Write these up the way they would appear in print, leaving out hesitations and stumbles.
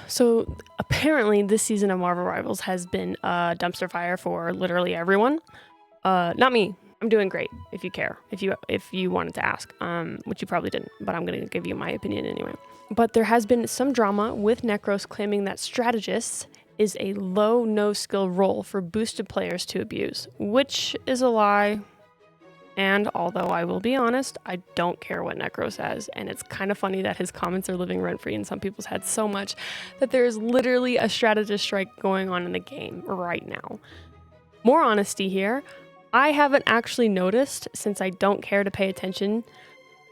So apparently this season of Marvel Rivals has been a dumpster fire for literally everyone. Not me. I'm doing great, if you care, if you wanted to ask, which you probably didn't, but I'm going to give you my opinion anyway. But there has been some drama with Necros claiming that Strategists is a low no-skill role for boosted players to abuse, which is a lie. And although I will be honest, I don't care what Necro says, and it's kind of funny that his comments are living rent-free in some people's heads so much that there is literally a strategist strike going on in the game right now. More honesty here, I haven't actually noticed since I don't care to pay attention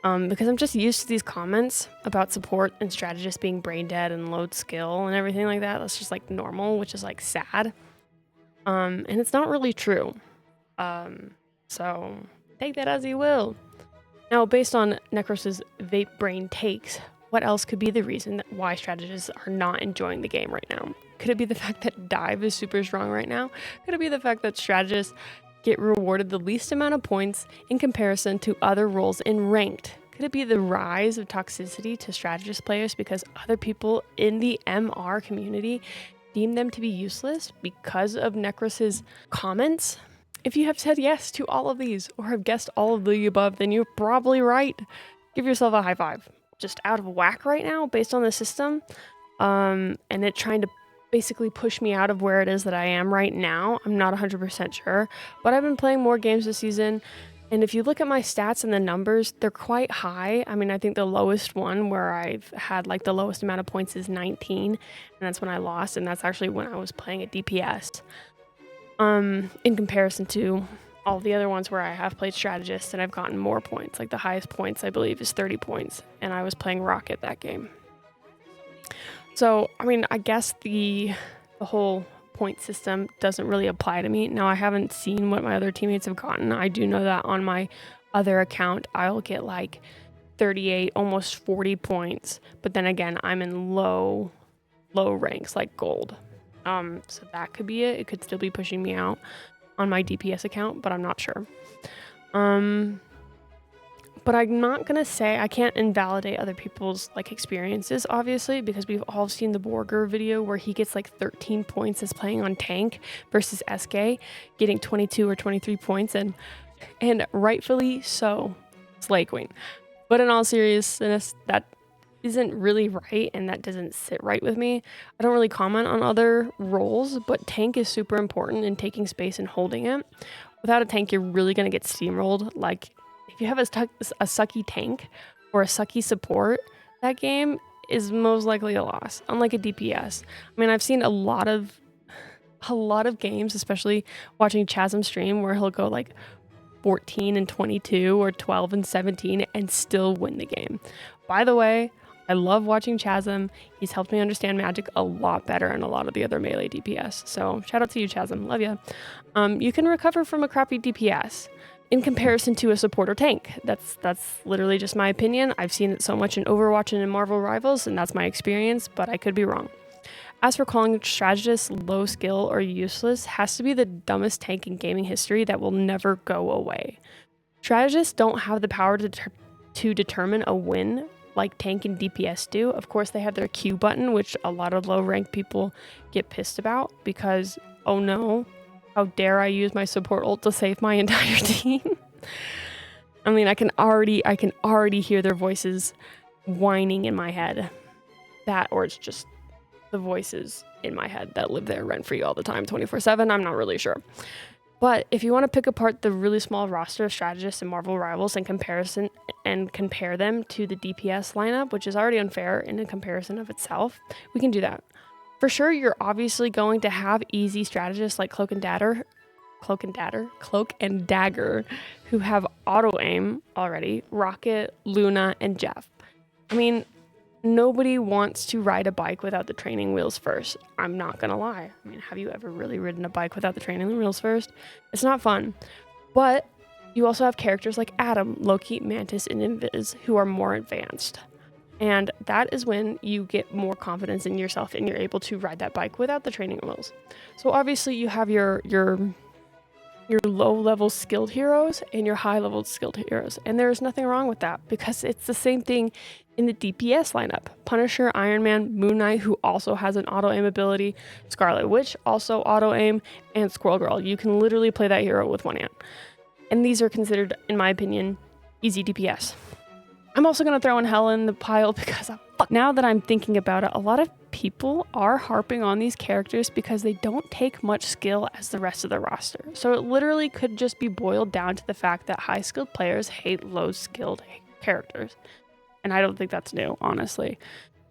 because I'm just used to these comments about support and strategists being brain dead and low skill and everything like that. That's just like normal, which is like sad. And it's not really true. So take that as you will. Now, based on Necros' vape brain takes, what else could be the reason why strategists are not enjoying the game right now? Could it be the fact that dive is super strong right now? Could it be the fact that strategists get rewarded the least amount of points in comparison to other roles in ranked? Could it be the rise of toxicity to strategist players because other people in the MR community deem them to be useless because of Necros' comments? If you have said yes to all of these or have guessed all of the above, then you're probably right. Give yourself a high five. Just out of whack right now based on the system and it trying to basically push me out of where it is that I am right now. I'm not 100% sure, but I've been playing more games this season. And if you look at my stats and the numbers, they're quite high. I mean, I think the lowest one where I've had like the lowest amount of points is 19, and that's when I lost. And that's actually when I was playing at DPS. In comparison to all the other ones where I have played strategists and I've gotten more points. Like the highest points I believe is 30 points, and I was playing Rocket that game. So, I mean, I guess the whole point system doesn't really apply to me. Now, I haven't seen what my other teammates have gotten. I do know that on my other account, I'll get like 38, almost 40 points. But then again, I'm in low ranks, like gold. So that could be it. It could still be pushing me out on my DPS account, but I'm not sure. But I'm not going to say, I can't invalidate other people's like experiences, obviously, because we've all seen the Borger video where he gets like 13 points as playing on tank versus SK getting 22 or 23 points and rightfully so, Slay Queen. But in all seriousness, that isn't really right and that doesn't sit right with me. I don't really comment on other roles, but tank is super important in taking space and holding it. Without a tank, you're really going to get steamrolled. Like, if you have a sucky tank or a sucky support, that game is most likely a loss, unlike a DPS. I mean, I've seen a lot of games, especially watching Chasm stream, where he'll go like 14 and 22 or 12 and 17 and still win the game. By the way, I love watching Chasm. He's helped me understand Magic a lot better and a lot of the other melee DPS. So shout out to you, Chasm. Love ya. You can recover from a crappy DPS in comparison to a support or tank. That's literally just my opinion. I've seen it so much in Overwatch and in Marvel Rivals, and that's my experience, but I could be wrong. As for calling strategists low skill or useless, has to be the dumbest take in gaming history that will never go away. Strategists don't have the power to determine a win like tank and DPS do. Of course, they have their Q button, which a lot of low-ranked people get pissed about because, oh no, how dare I use my support ult to save my entire team? I mean, I can already hear their voices whining in my head. That, or it's just the voices in my head that live there rent-free all the time, 24/7. I'm not really sure. But if you want to pick apart the really small roster of strategists in Marvel Rivals and compare them to the DPS lineup, which is already unfair in a comparison of itself, we can do that. For sure, you're obviously going to have easy strategists like Cloak and Dagger, who have auto aim already, Rocket, Luna, and Jeff. I mean, nobody wants to ride a bike without the training wheels first. I'm not gonna lie. I mean, have you ever really ridden a bike without the training wheels first? It's not fun. But you also have characters like Adam, Loki, Mantis, and Invis who are more advanced. And that is when you get more confidence in yourself and you're able to ride that bike without the training wheels. So obviously you have your low-level skilled heroes and your high-level skilled heroes. And there is nothing wrong with that because it's the same thing In the DPS lineup, Punisher, Iron Man, Moon Knight, who also has an auto-aim ability, Scarlet Witch, also auto-aim, and Squirrel Girl. You can literally play that hero with one hand. And these are considered, in my opinion, easy DPS. I'm also going to throw in Hell in the pile because now that I'm thinking about it, a lot of people are harping on these characters because they don't take much skill as the rest of the roster. So it literally could just be boiled down to the fact that high-skilled players hate low-skilled characters. And I don't think that's new, honestly.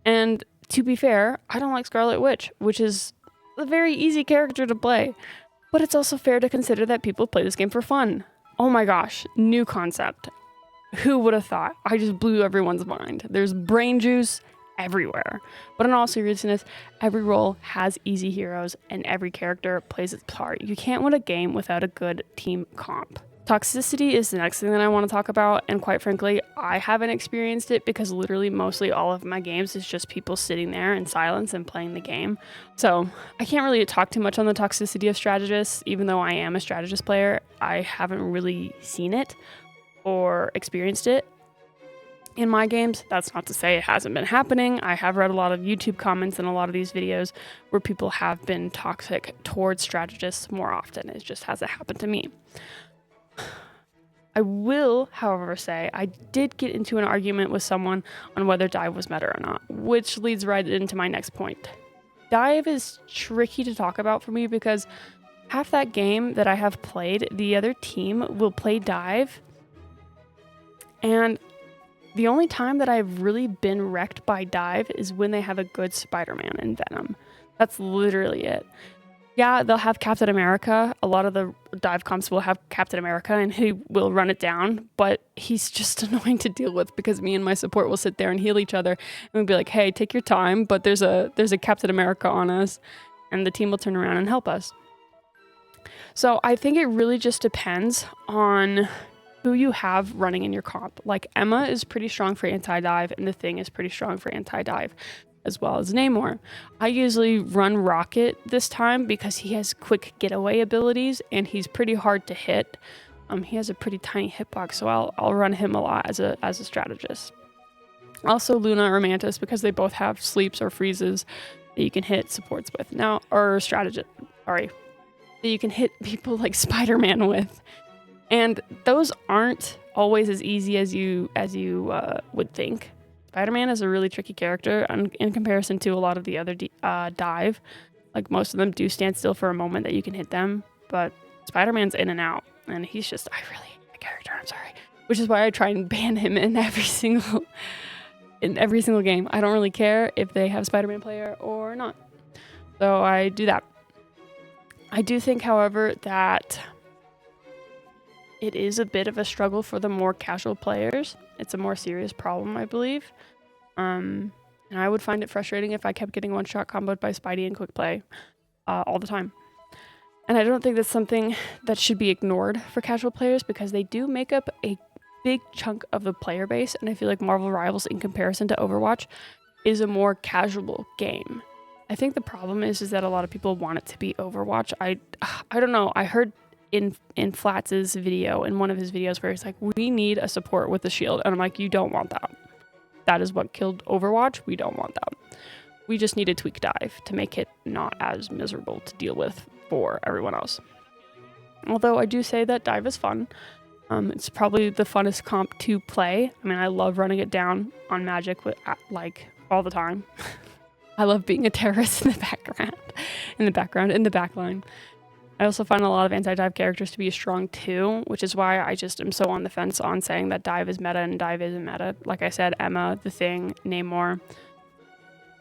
And to be fair, I don't like Scarlet Witch, which is a very easy character to play. But it's also fair to consider that people play this game for fun. Oh my gosh, new concept. Who would have thought? I just blew everyone's mind. There's brain juice everywhere. But in all seriousness, every role has easy heroes and every character plays its part. You can't win a game without a good team comp. Toxicity is the next thing that I want to talk about, and quite frankly, I haven't experienced it because literally mostly all of my games is just people sitting there in silence and playing the game. So I can't really talk too much on the toxicity of strategists, even though I am a strategist player. I haven't really seen it or experienced it in my games. That's not to say it hasn't been happening. I have read a lot of YouTube comments in a lot of these videos where people have been toxic towards strategists more often. It just hasn't happened to me. I will, however, say I did get into an argument with someone on whether dive was meta or not, which leads right into my next point. Dive is tricky to talk about for me because half that game that I have played, the other team will play dive, and the only time that I've really been wrecked by dive is when they have a good Spider-Man and Venom. That's literally it. Yeah, they'll have Captain America. A lot of the dive comps will have Captain America and he will run it down, but he's just annoying to deal with because me and my support will sit there and heal each other and we'll be like, hey, take your time, but there's a Captain America on us, and the team will turn around and help us. So I think it really just depends on who you have running in your comp. Like Emma is pretty strong for anti-dive and the Thing is pretty strong for anti-dive, as well as Namor. I usually run Rocket this time because he has quick getaway abilities and he's pretty hard to hit. He has a pretty tiny hitbox, so I'll run him a lot as a strategist. Also Luna or Mantis because they both have sleeps or freezes that you can hit supports with. Now, or strategist, sorry, that you can hit people like Spider-Man with. And those aren't always as easy as you would think. Spider-Man is a really tricky character in comparison to a lot of the other dive. Like most of them do stand still for a moment that you can hit them, but Spider-Man's in and out, and he's just, I really hate the character, I'm sorry. Which is why I try and ban him in every single game. I don't really care if they have Spider-Man player or not. So I do that. I do think, however, that it is a bit of a struggle for the more casual players. It's a more serious problem, I believe. And I would find it frustrating if I kept getting one-shot comboed by Spidey and Quick Play all the time. And I don't think that's something that should be ignored for casual players because they do make up a big chunk of the player base. And I feel like Marvel Rivals, in comparison to Overwatch, is a more casual game. I think the problem is that a lot of people want it to be Overwatch. I don't know. I heard in Flats's video, in one of his videos, where he's like, we need a support with the shield. And I'm like, you don't want that. That is what killed Overwatch. We don't want that. We just need a tweak dive to make it not as miserable to deal with for everyone else. Although I do say that dive is fun. It's probably the funnest comp to play. I mean, I love running it down on Magic like all the time. I love being a terrorist in the backline. I also find a lot of anti-dive characters to be strong too, which is why I just am so on the fence on saying that dive is meta and dive isn't meta. Like I said, Emma, the Thing, Namor,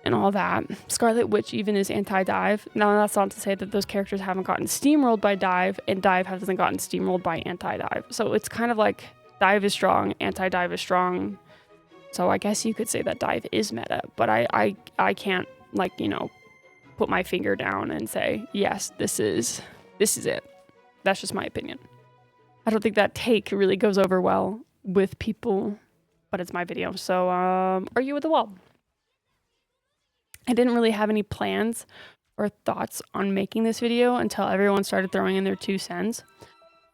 and all that. Scarlet Witch even is anti-dive. Now that's not to say that those characters haven't gotten steamrolled by dive and dive hasn't gotten steamrolled by anti-dive. So it's kind of like dive is strong, anti-dive is strong. So I guess you could say that dive is meta, but I can't, like, you know, put my finger down and say, yes, this is it. That's just my opinion. I don't think that take really goes over well with people, but it's my video. So, are you with the wall? I didn't really have any plans or thoughts on making this video until everyone started throwing in their 2 cents.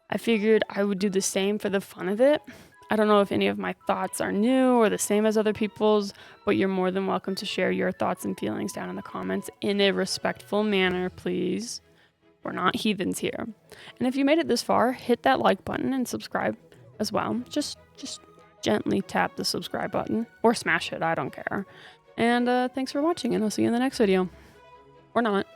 I figured I would do the same for the fun of it. I don't know if any of my thoughts are new or the same as other people's, but you're more than welcome to share your thoughts and feelings down in the comments in a respectful manner, please. We're not heathens here. And if you made it this far, hit that like button and subscribe as well. Just gently tap the subscribe button or smash it, I don't care. And thanks for watching, and I'll see you in the next video. Or not.